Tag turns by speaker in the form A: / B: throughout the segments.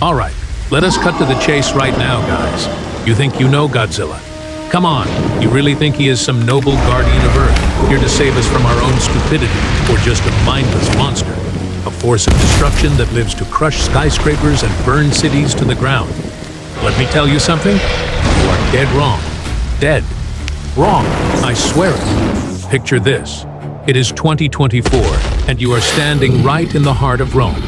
A: All right, let us cut to the chase right now, guys. You think you know Godzilla? Come on, you really think he is some noble guardian of Earth, here to save us from our own stupidity, or just a mindless monster? A force of destruction that lives to crush skyscrapers and burn cities to the ground. Let me tell you something, you are dead wrong. Dead. Wrong, I swear it. Picture this. It is 2024, and you are standing right in the heart of Rome.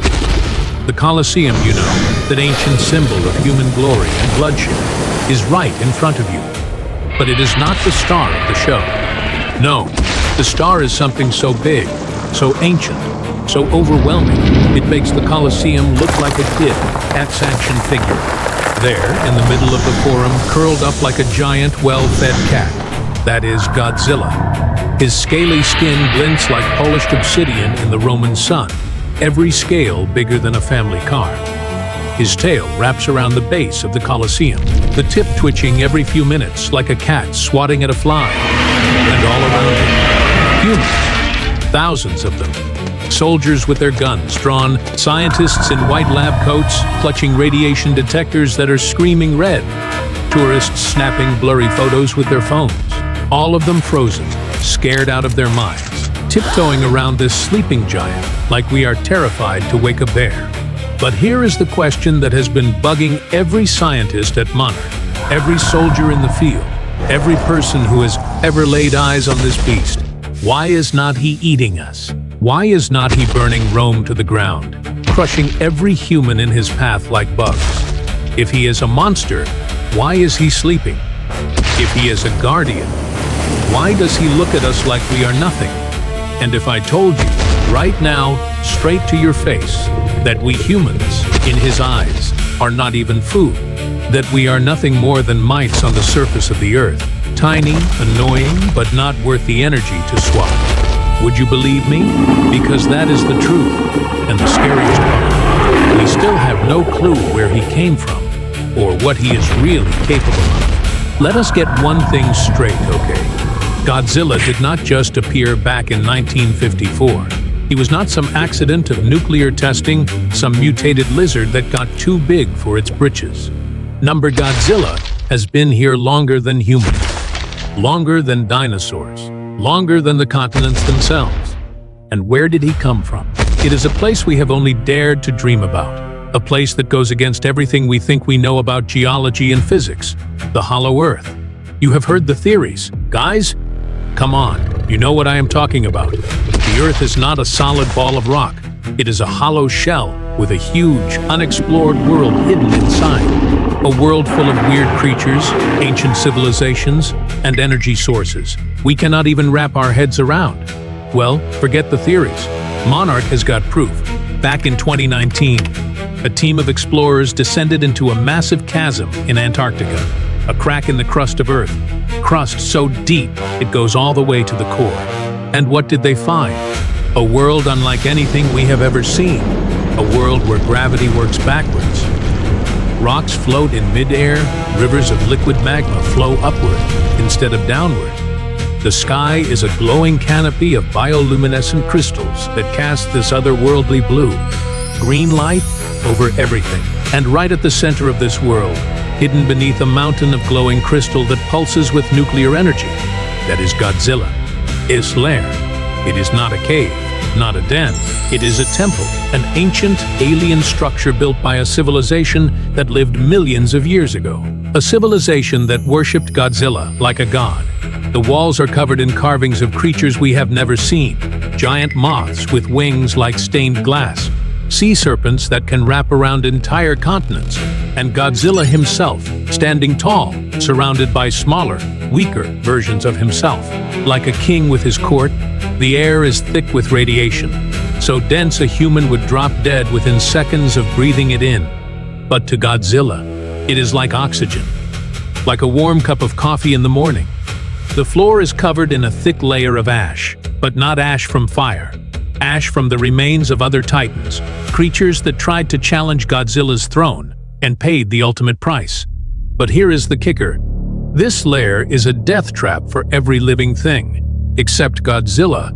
A: The Colosseum, you know, that ancient symbol of human glory and bloodshed, is right in front of you. But it is not the star of the show. No, the star is something so big, so ancient, so overwhelming, it makes the Colosseum look like a dim, X-action figure. There, in the middle of the forum, curled up like a giant, well-fed cat. That is Godzilla. His scaly skin glints like polished obsidian in the Roman sun, every scale bigger than a family car. His tail wraps around the base of the Colosseum, the tip twitching every few minutes like a cat swatting at a fly. And all around him, humans, thousands of them. Soldiers with their guns drawn, scientists in white lab coats clutching radiation detectors that are screaming red, tourists snapping blurry photos with their phones, all of them frozen, scared out of their minds, tiptoeing around this sleeping giant like we are terrified to wake a bear. But here is the question that has been bugging every scientist at Monarch, every soldier in the field, every person who has ever laid eyes on this beast. Why is not he eating us? Why is not he burning Rome to the ground, crushing every human in his path like bugs? If he is a monster, why is he sleeping? If he is a guardian, why does he look at us like we are nothing? And if I told you, right now, straight to your face, that we humans, in his eyes, are not even food, that we are nothing more than mites on the surface of the Earth, tiny, annoying, but not worth the energy to swallow. Would you believe me? Because that is the truth. And the scariest part, we still have no clue where he came from, or what he is really capable of. Let us get one thing straight, okay? Godzilla did not just appear back in 1954. He was not some accident of nuclear testing, some mutated lizard that got too big for its britches. Godzilla has been here longer than humans, longer than dinosaurs, longer than the continents themselves. And where did he come from? It is a place we have only dared to dream about, a place that goes against everything we think we know about geology and physics, the hollow Earth. You have heard the theories. Guys, come on, you know what I am talking about. The Earth is not a solid ball of rock. It is a hollow shell with a huge, unexplored world hidden inside. A world full of weird creatures, ancient civilizations, and energy sources we cannot even wrap our heads around. Well, forget the theories. Monarch has got proof. Back in 2019, a team of explorers descended into a massive chasm in Antarctica, a crack in the crust of Earth, crust so deep it goes all the way to the core. And what did they find? A world unlike anything we have ever seen, a world where gravity works backwards. Rocks float in mid-air, rivers of liquid magma flow upward instead of downward. The sky is a glowing canopy of bioluminescent crystals that cast this otherworldly blue. Green light over everything. And right at the center of this world, hidden beneath a mountain of glowing crystal that pulses with nuclear energy, that is Godzilla. Is Lair. It is not a cave, not a den. It is a temple, an ancient alien structure built by a civilization that lived millions of years ago. A civilization that worshipped Godzilla like a god. The walls are covered in carvings of creatures we have never seen. Giant moths with wings like stained glass. Sea serpents that can wrap around entire continents. And Godzilla himself, standing tall, surrounded by smaller, weaker versions of himself. Like a king with his court, the air is thick with radiation, so dense a human would drop dead within seconds of breathing it in. But to Godzilla, it is like oxygen, like a warm cup of coffee in the morning. The floor is covered in a thick layer of ash, but not ash from fire. Ash from the remains of other titans, creatures that tried to challenge Godzilla's throne and paid the ultimate price. But here is the kicker. This lair is a death trap for every living thing, except Godzilla.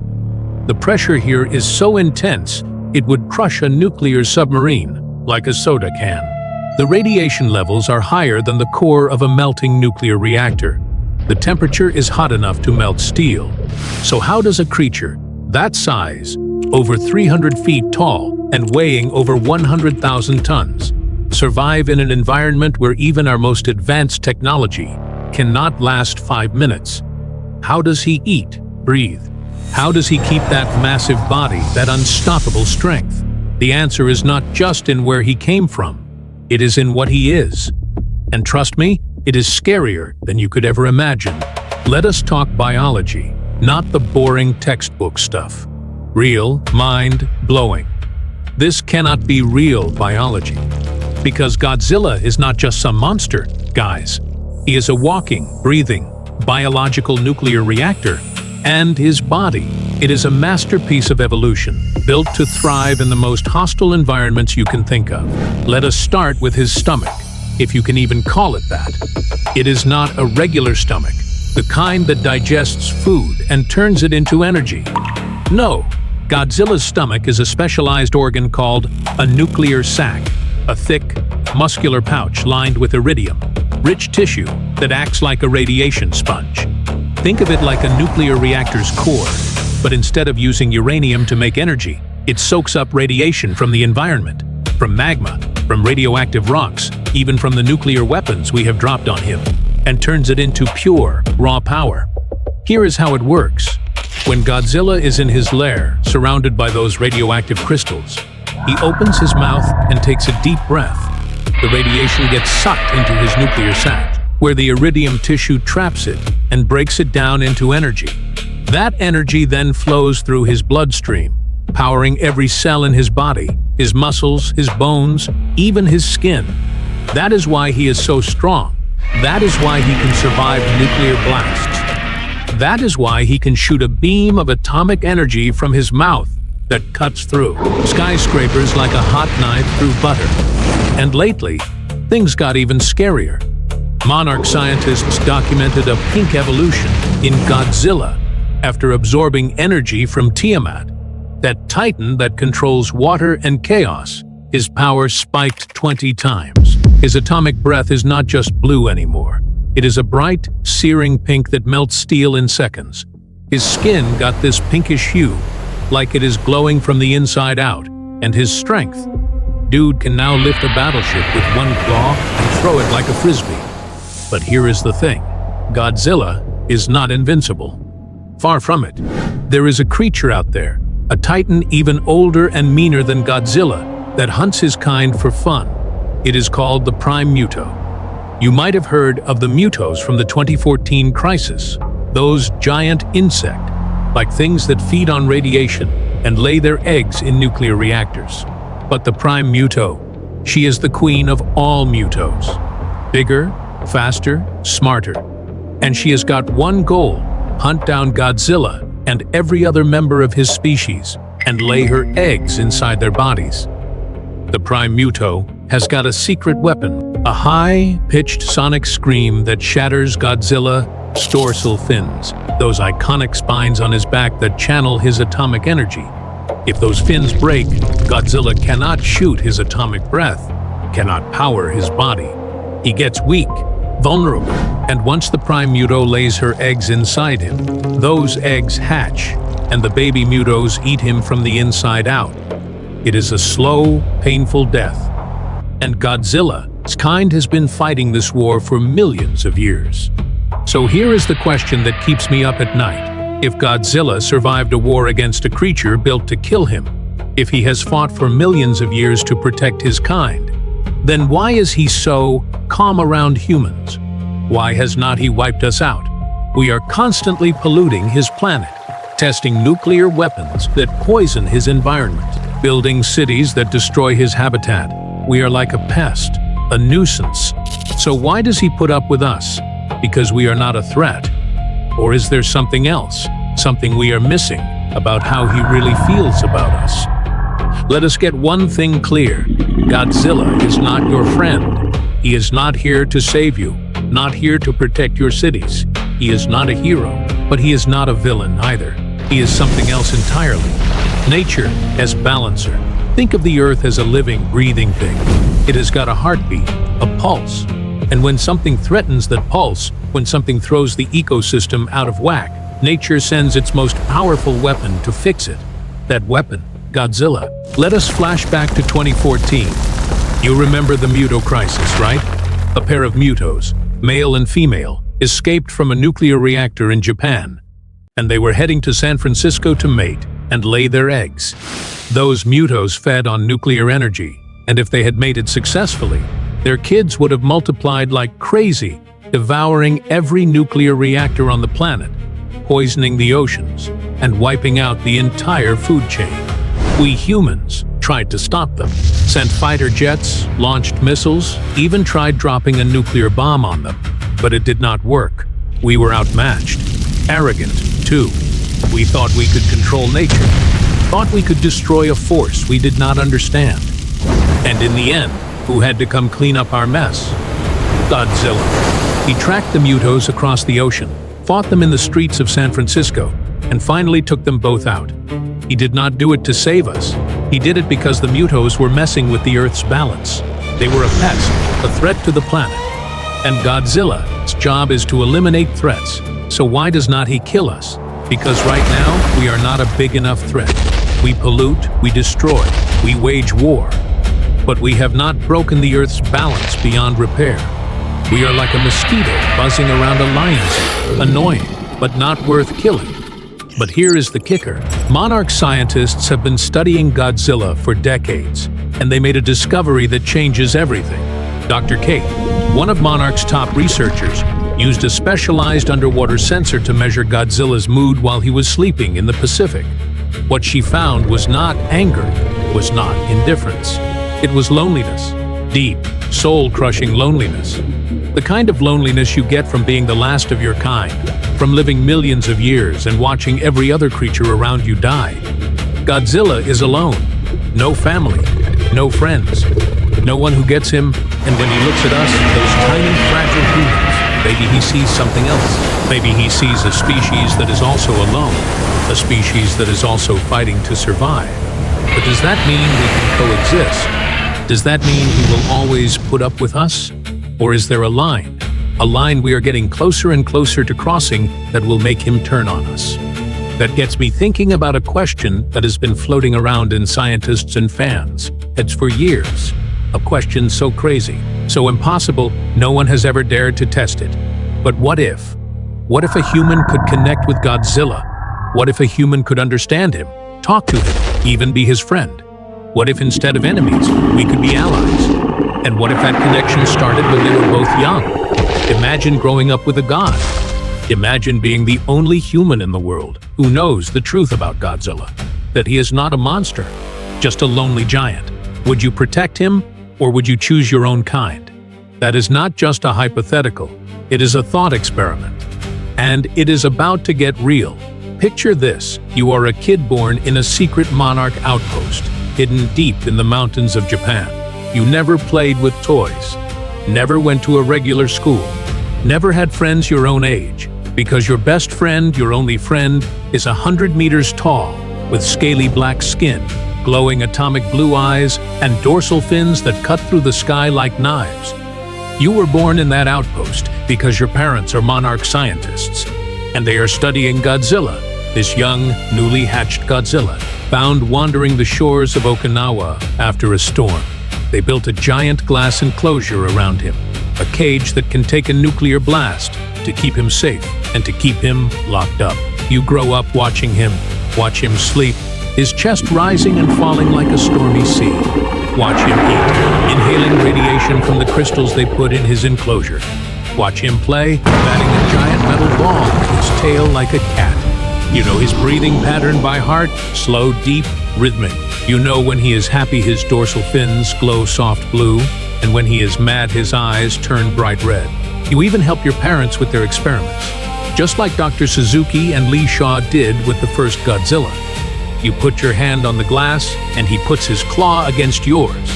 A: The pressure here is so intense, it would crush a nuclear submarine like a soda can. The radiation levels are higher than the core of a melting nuclear reactor. The temperature is hot enough to melt steel. So how does a creature that size, over 300 feet tall and weighing over 100,000 tons, survive in an environment where even our most advanced technology cannot last 5 minutes? How does he eat, breathe? How does he keep that massive body, that unstoppable strength? The answer is not just in where he came from. It is in what he is. And trust me, it is scarier than you could ever imagine. Let us talk biology, not the boring textbook stuff. Real, mind-blowing. This cannot be real biology. Because Godzilla is not just some monster, guys. He is a walking, breathing, biological nuclear reactor. And his body, it is a masterpiece of evolution, built to thrive in the most hostile environments you can think of. Let us start with his stomach, if you can even call it that. It is not a regular stomach, the kind that digests food and turns it into energy. No, Godzilla's stomach is a specialized organ called a nuclear sac, a thick, muscular pouch lined with iridium, rich tissue that acts like a radiation sponge. Think of it like a nuclear reactor's core, but instead of using uranium to make energy, it soaks up radiation from the environment, from magma, from radioactive rocks, even from the nuclear weapons we have dropped on him, and turns it into pure, raw power. Here is how it works. When Godzilla is in his lair, surrounded by those radioactive crystals, he opens his mouth and takes a deep breath. The radiation gets sucked into his nuclear sac, where the iridium tissue traps it and breaks it down into energy. That energy then flows through his bloodstream, powering every cell in his body, his muscles, his bones, even his skin. That is why he is so strong. That is why he can survive nuclear blasts. That is why he can shoot a beam of atomic energy from his mouth that cuts through skyscrapers like a hot knife through butter. And lately, things got even scarier. Monarch scientists documented a pink evolution in Godzilla after absorbing energy from Tiamat, that titan that controls water and chaos. His power spiked 20 times. His atomic breath is not just blue anymore. It is a bright, searing pink that melts steel in seconds. His skin got this pinkish hue, like it is glowing from the inside out, and his strength. Dude can now lift a battleship with one claw and throw it like a frisbee. But here is the thing. Godzilla is not invincible. Far from it. There is a creature out there, a titan even older and meaner than Godzilla, that hunts his kind for fun. It is called the Prime Muto. You might have heard of the Mutos from the 2014 crisis, those giant insect-like things that feed on radiation and lay their eggs in nuclear reactors. But the Prime Muto, she is the queen of all Mutos. Bigger, faster, smarter. And she has got one goal: hunt down Godzilla and every other member of his species and lay her eggs inside their bodies. The Prime Muto has got a secret weapon, a high-pitched sonic scream that shatters Godzilla's dorsal fins, those iconic spines on his back that channel his atomic energy. If those fins break, Godzilla cannot shoot his atomic breath, cannot power his body. He gets weak, vulnerable, and once the Prime Muto lays her eggs inside him, those eggs hatch, and the baby Mutos eat him from the inside out. It is a slow, painful death. And Godzilla's kind has been fighting this war for millions of years. So here is the question that keeps me up at night. If Godzilla survived a war against a creature built to kill him, if he has fought for millions of years to protect his kind, then why is he so calm around humans? Why has not he wiped us out? We are constantly polluting his planet, testing nuclear weapons that poison his environment, building cities that destroy his habitat. We are like a pest, a nuisance. So why does he put up with us? Because we are not a threat? Or is there something else, something we are missing about how he really feels about us? Let us get one thing clear. Godzilla is not your friend. He is not here to save you, not here to protect your cities. He is not a hero, but he is not a villain either. He is something else entirely. Nature as balancer. Think of the Earth as a living, breathing thing. It has got a heartbeat, a pulse. And when something threatens that pulse, when something throws the ecosystem out of whack, nature sends its most powerful weapon to fix it. That weapon, Godzilla. Let us flash back to 2014. You remember the Muto crisis, right? A pair of Mutos, male and female, escaped from a nuclear reactor in Japan, and they were heading to San Francisco to mate and lay their eggs. Those Mutos fed on nuclear energy, and if they had mated successfully, their kids would have multiplied like crazy, devouring every nuclear reactor on the planet, poisoning the oceans, and wiping out the entire food chain. We humans tried to stop them, sent fighter jets, launched missiles, even tried dropping a nuclear bomb on them, but it did not work. We were outmatched, arrogant, too. We thought we could control nature, thought we could destroy a force we did not understand. And in the end, who had to come clean up our mess? Godzilla. He tracked the Mutos across the ocean, fought them in the streets of San Francisco, and finally took them both out. He did not do it to save us. He did it because the Mutos were messing with the Earth's balance. They were a pest, a threat to the planet. And Godzilla's job is to eliminate threats. So why does not he kill us? Because right now, we are not a big enough threat. We pollute, we destroy, we wage war. But we have not broken the Earth's balance beyond repair. We are like a mosquito buzzing around a lion's den, annoying, but not worth killing. But here is the kicker. Monarch scientists have been studying Godzilla for decades, and they made a discovery that changes everything. Dr. Kate, one of Monarch's top researchers, used a specialized underwater sensor to measure Godzilla's mood while he was sleeping in the Pacific. What she found was not anger, was not indifference. It was loneliness, deep, soul-crushing loneliness. The kind of loneliness you get from being the last of your kind, from living millions of years and watching every other creature around you die. Godzilla is alone. No family, no friends, no one who gets him, and when he looks at us, those tiny, fragile humans, maybe he sees something else. Maybe he sees a species that is also alone, a species that is also fighting to survive. But does that mean we can coexist? Does that mean he will always put up with us? Or is there a line we are getting closer and closer to crossing that will make him turn on us? That gets me thinking about a question that has been floating around in scientists and fans' heads for years. A question so crazy, so impossible, no one has ever dared to test it. But what if? What if a human could connect with Godzilla? What if a human could understand him, talk to him, even be his friend? What if instead of enemies, we could be allies? And what if that connection started when they were both young? Imagine growing up with a god. Imagine being the only human in the world who knows the truth about Godzilla, that he is not a monster, just a lonely giant. Would you protect him, or would you choose your own kind? That is not just a hypothetical, it is a thought experiment. And it is about to get real. Picture this, you are a kid born in a secret monarch outpost, hidden deep in the mountains of Japan. You never played with toys, never went to a regular school, never had friends your own age, because your best friend, your only friend, is 100 meters tall, with scaly black skin, glowing atomic blue eyes, and dorsal fins that cut through the sky like knives. You were born in that outpost because your parents are monarch scientists, and they are studying Godzilla, this young, newly hatched Godzilla, found wandering the shores of Okinawa after a storm. They built a giant glass enclosure around him, a cage that can take a nuclear blast to keep him safe and to keep him locked up. You grow up watching him, watch him sleep, his chest rising and falling like a stormy sea. Watch him eat, inhaling radiation from the crystals they put in his enclosure. Watch him play, batting a giant metal ball with his tail like a cat. You know his breathing pattern by heart, slow, deep, rhythmic. You know when he is happy his dorsal fins glow soft blue, and when he is mad his eyes turn bright red. You even help your parents with their experiments, just like Dr. Suzuki and Lee Shaw did with the first Godzilla. You put your hand on the glass, and he puts his claw against yours.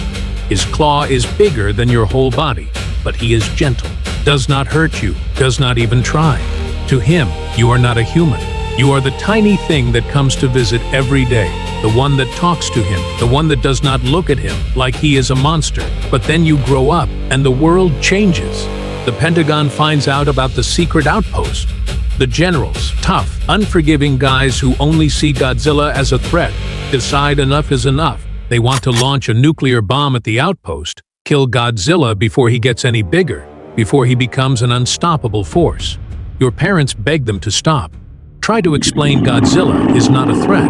A: His claw is bigger than your whole body, but he is gentle, does not hurt you, does not even try. To him, you are not a human. You are the tiny thing that comes to visit every day, the one that talks to him, the one that does not look at him like he is a monster. But then you grow up, and the world changes. The Pentagon finds out about the secret outpost. The generals, tough, unforgiving guys who only see Godzilla as a threat, decide enough is enough. They want to launch a nuclear bomb at the outpost, kill Godzilla before he gets any bigger, before he becomes an unstoppable force. Your parents beg them to stop. Try to explain Godzilla is not a threat,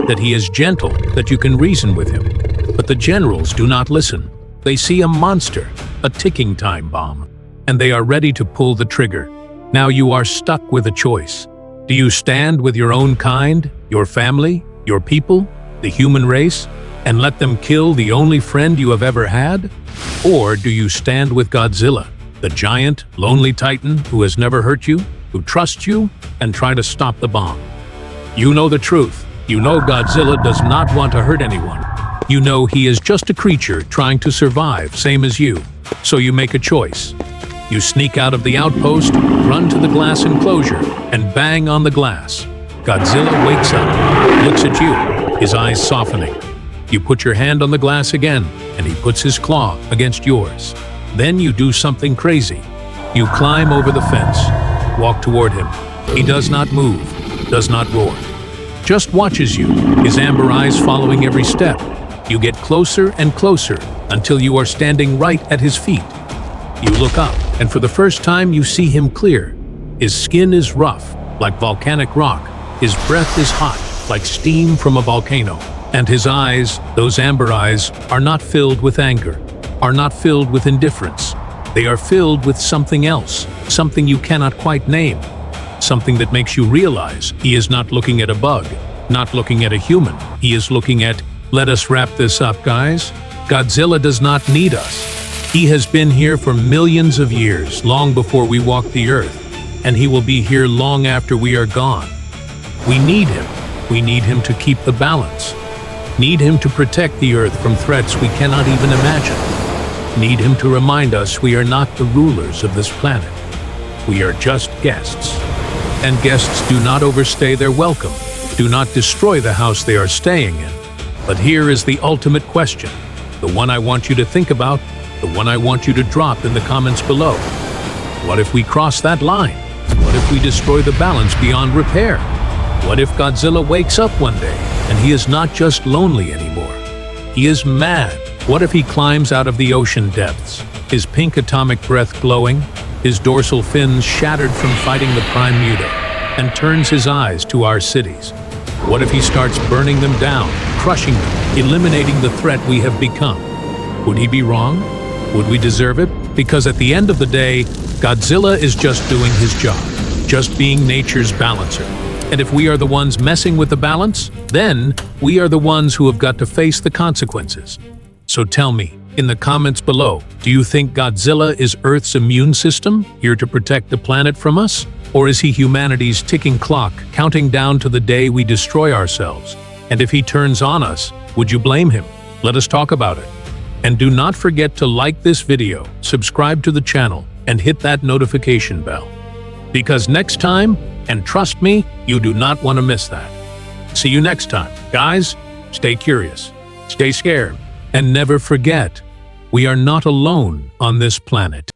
A: that he is gentle, that you can reason with him. But the generals do not listen. They see a monster, a ticking time bomb, and they are ready to pull the trigger. Now you are stuck with a choice. Do you stand with your own kind, your family, your people, the human race, and let them kill the only friend you have ever had? Or do you stand with Godzilla, the giant, lonely titan who has never hurt you, who trusts you, and try to stop the bomb? You know the truth. You know Godzilla does not want to hurt anyone. You know he is just a creature trying to survive, same as you. So you make a choice. You sneak out of the outpost, run to the glass enclosure, and bang on the glass. Godzilla wakes up, looks at you, his eyes softening. You put your hand on the glass again, and he puts his claw against yours. Then you do something crazy. You climb over the fence, walk toward him. He does not move, does not roar. Just watches you, his amber eyes following every step. You get closer and closer until you are standing right at his feet. You look up, and for the first time you see him clear. His skin is rough, like volcanic rock. His breath is hot, like steam from a volcano. And his eyes, those amber eyes, are not filled with anger, are not filled with indifference. They are filled with something else, something you cannot quite name. Something that makes you realize he is not looking at a bug, not looking at a human. He is looking at, let us wrap this up, guys. Godzilla does not need us. He has been here for millions of years, long before we walked the Earth, and he will be here long after we are gone. We need him. We need him to keep the balance. Need him to protect the Earth from threats we cannot even imagine. Need him to remind us we are not the rulers of this planet. We are just guests. And guests do not overstay their welcome, do not destroy the house they are staying in. But here is the ultimate question, the one I want you to think about, the one I want you to drop in the comments below. What if we cross that line? What if we destroy the balance beyond repair? What if Godzilla wakes up one day and he is not just lonely anymore? He is mad. What if he climbs out of the ocean depths, his pink atomic breath glowing, his dorsal fins shattered from fighting the prime Muto, and turns his eyes to our cities? What if he starts burning them down, crushing them, eliminating the threat we have become? Would he be wrong? Would we deserve it? Because at the end of the day, Godzilla is just doing his job, just being nature's balancer. And if we are the ones messing with the balance, then we are the ones who have got to face the consequences. So tell me, in the comments below, do you think Godzilla is Earth's immune system, here to protect the planet from us? Or is he humanity's ticking clock, counting down to the day we destroy ourselves? And if he turns on us, would you blame him? Let us talk about it. And do not forget to like this video, subscribe to the channel, and hit that notification bell. Because next time, and trust me, you do not want to miss that. See you next time. Guys, stay curious, stay scared, and never forget, we are not alone on this planet.